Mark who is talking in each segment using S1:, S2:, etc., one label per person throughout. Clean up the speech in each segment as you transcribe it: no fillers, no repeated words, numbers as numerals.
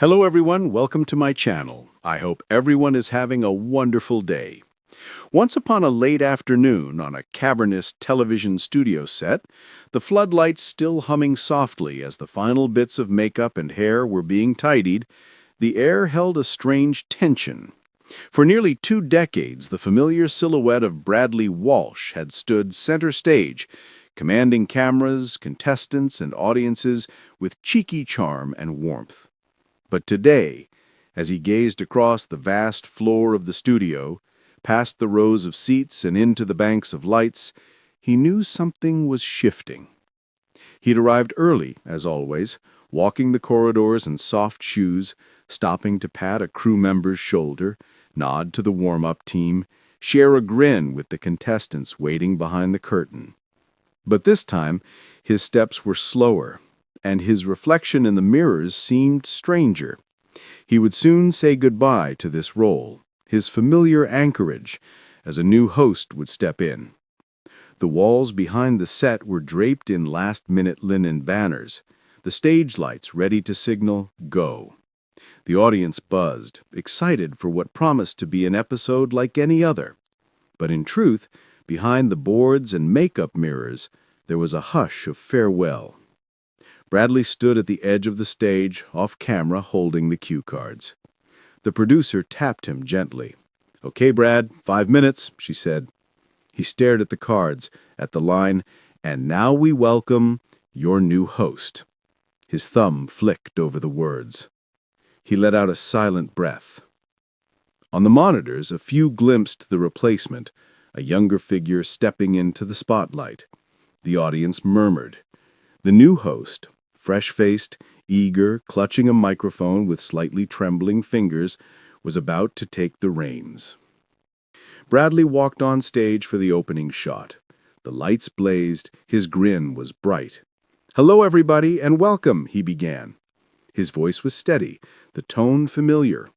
S1: Hello everyone, welcome to my channel. I hope everyone is having a wonderful day. Once upon a late afternoon on a cavernous television studio set, the floodlights still humming softly as the final bits of makeup and hair were being tidied, the air held a strange tension. For nearly 2 decades, the familiar silhouette of Bradley Walsh had stood center stage, commanding cameras, contestants, and audiences with cheeky charm and warmth. But today, as he gazed across the vast floor of the studio, past the rows of seats and into the banks of lights, he knew something was shifting. He'd arrived early, as always, walking the corridors in soft shoes, stopping to pat a crew member's shoulder, nod to the warm-up team, share a grin with the contestants waiting behind the curtain. But this time, his steps were slower, and his reflection in the mirrors seemed stranger. He would soon say goodbye to this role, his familiar anchorage, as a new host would step in. The walls behind the set were draped in last-minute linen banners, the stage lights ready to signal go. The audience buzzed, excited for what promised to be an episode like any other. But in truth, behind the boards and makeup mirrors, there was a hush of farewell. Bradley stood at the edge of the stage, off camera, holding the cue cards. The producer tapped him gently. "Okay, Brad, 5 minutes," she said. He stared at the cards, at the line, "And now we welcome your new host." His thumb flicked over the words. He let out a silent breath. On the monitors, a few glimpsed the replacement, a younger figure stepping into the spotlight. The audience murmured. The new host, fresh-faced, eager, clutching a microphone with slightly trembling fingers, was about to take the reins. Bradley walked on stage for the opening shot. The lights blazed, his grin was bright. "Hello, everybody, and welcome," he began. His voice was steady, the tone familiar.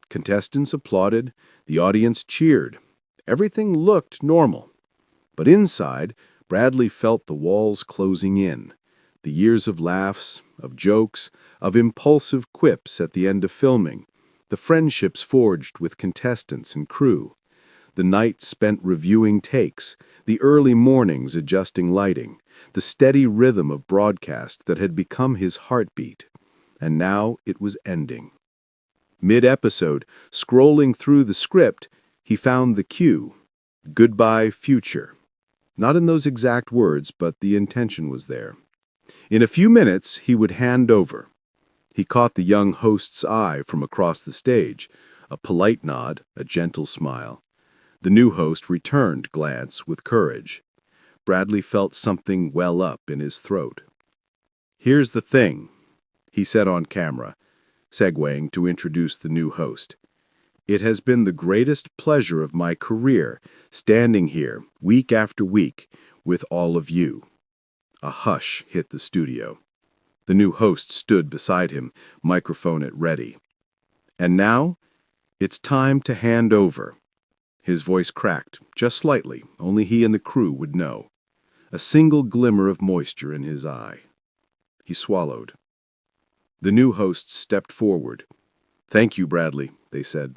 S1: Contestants applauded, the audience cheered. Everything looked normal. But inside, Bradley felt the walls closing in. The years of laughs, of jokes, of impulsive quips at the end of filming, the friendships forged with contestants and crew, the nights spent reviewing takes, the early mornings adjusting lighting, the steady rhythm of broadcast that had become his heartbeat. And now it was ending. Mid-episode, scrolling through the script, he found the cue, "Goodbye, future." Not in those exact words, but the intention was there. In a few minutes, he would hand over. He caught the young host's eye from across the stage, a polite nod, a gentle smile. The new host returned glance with courage. Bradley felt something well up in his throat. "Here's the thing," he said on camera, segueing to introduce the new host. "It has been the greatest pleasure of my career, standing here, week after week, with all of you." A hush hit the studio. The new host stood beside him, microphone at ready. "And now, it's time to hand over." His voice cracked, just slightly, only he and the crew would know. A single glimmer of moisture in his eye. He swallowed. The new host stepped forward. "Thank you, Bradley," they said.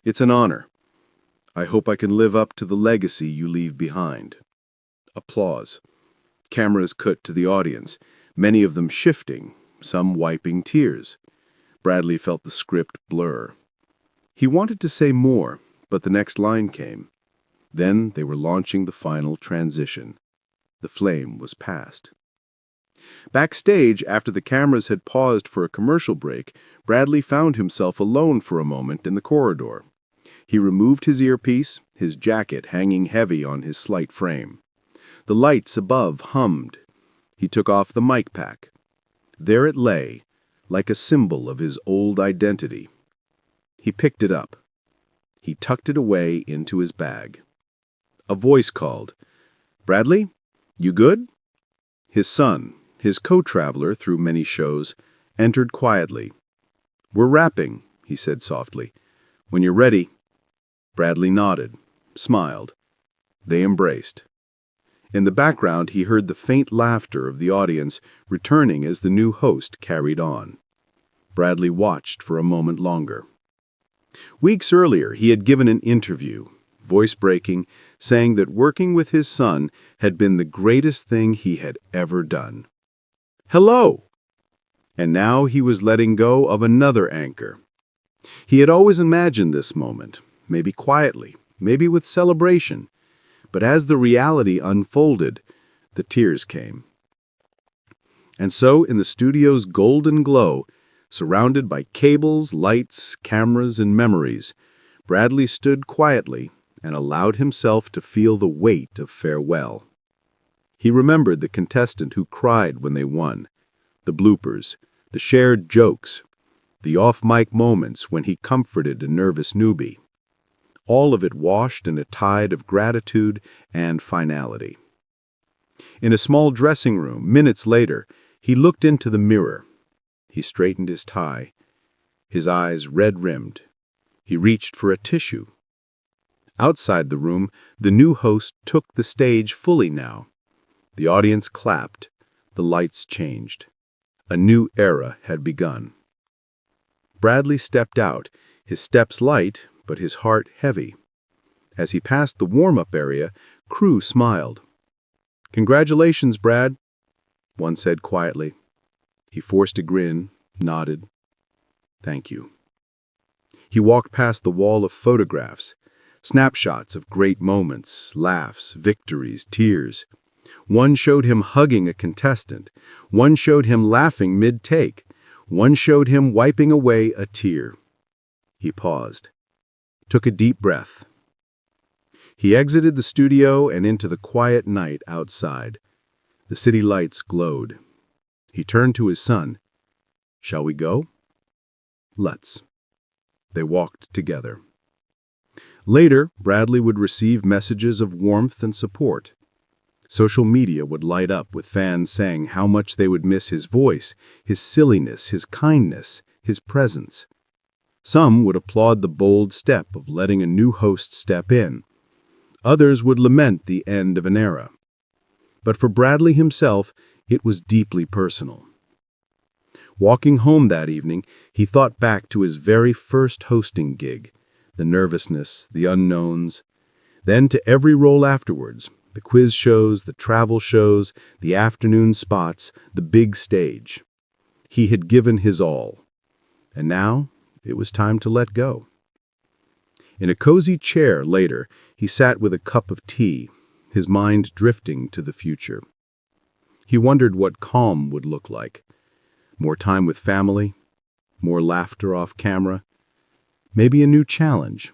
S1: "It's an honor. I hope I can live up to the legacy you leave behind." Applause. Cameras cut to the audience, many of them shifting, some wiping tears. Bradley felt the script blur. He wanted to say more, but the next line came. Then they were launching the final transition. The flame was past. Backstage, after the cameras had paused for a commercial break, Bradley found himself alone for a moment in the corridor. He removed his earpiece, his jacket hanging heavy on his slight frame. The lights above hummed. He took off the mic pack. There it lay, like a symbol of his old identity. He picked it up. He tucked it away into his bag. A voice called, "Bradley, you good?" His son, his co-traveler through many shows, entered quietly. "We're wrapping," he said softly. "When you're ready." Bradley nodded, smiled. They embraced. In the background, he heard the faint laughter of the audience returning as the new host carried on. Bradley watched for a moment longer. Weeks earlier, he had given an interview, voice-breaking, saying that working with his son had been the greatest thing he had ever done. Hello! And now he was letting go of another anchor. He had always imagined this moment, maybe quietly, maybe with celebration, but as the reality unfolded, the tears came. And so, in the studio's golden glow, surrounded by cables, lights, cameras, and memories, Bradley stood quietly and allowed himself to feel the weight of farewell. He remembered the contestant who cried when they won, the bloopers, the shared jokes, the off-mic moments when he comforted a nervous newbie. All of it washed in a tide of gratitude and finality. In a small dressing room, minutes later, he looked into the mirror. He straightened his tie, his eyes red-rimmed. He reached for a tissue. Outside the room, the new host took the stage fully now. The audience clapped. The lights changed. A new era had begun. Bradley stepped out, his steps light, but his heart heavy. As he passed the warm-up area, crew smiled. "Congratulations, Brad," one said quietly. He forced a grin, nodded. "Thank you." He walked past the wall of photographs, snapshots of great moments, laughs, victories, tears. One showed him hugging a contestant. One showed him laughing mid-take. One showed him wiping away a tear. He paused, took a deep breath. He exited the studio and into the quiet night outside. The city lights glowed. He turned to his son. "Shall we go?" "Let's." They walked together. Later, Bradley would receive messages of warmth and support. Social media would light up with fans saying how much they would miss his voice, his silliness, his kindness, his presence. Some would applaud the bold step of letting a new host step in. Others would lament the end of an era. But for Bradley himself, it was deeply personal. Walking home that evening, he thought back to his very first hosting gig, the nervousness, the unknowns, then to every role afterwards, the quiz shows, the travel shows, the afternoon spots, the big stage. He had given his all, and now it was time to let go. In a cozy chair later, he sat with a cup of tea, his mind drifting to the future. He wondered what calm would look like. More time with family, more laughter off camera, maybe a new challenge.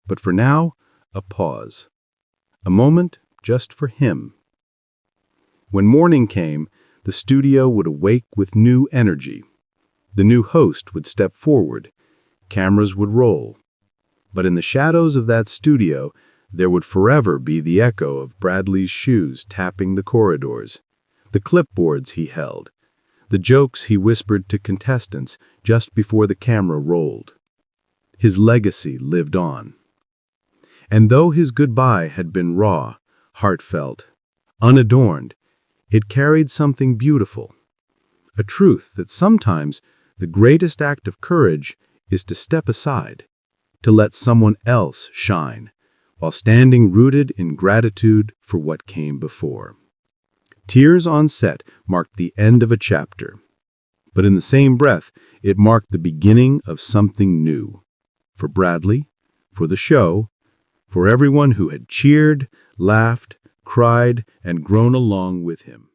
S1: But for now, a pause. A moment just for him. When morning came, the studio would awake with new energy. The new host would step forward. Cameras would roll. But in the shadows of that studio, there would forever be the echo of Bradley's shoes tapping the corridors, the clipboards he held, the jokes he whispered to contestants just before the camera rolled. His legacy lived on. And though his goodbye had been raw, heartfelt, unadorned, it carried something beautiful. A truth that sometimes the greatest act of courage is to step aside, to let someone else shine, while standing rooted in gratitude for what came before. Tears on set marked the end of a chapter, but in the same breath, it marked the beginning of something new. For Bradley, for the show, for everyone who had cheered, laughed, cried, and grown along with him.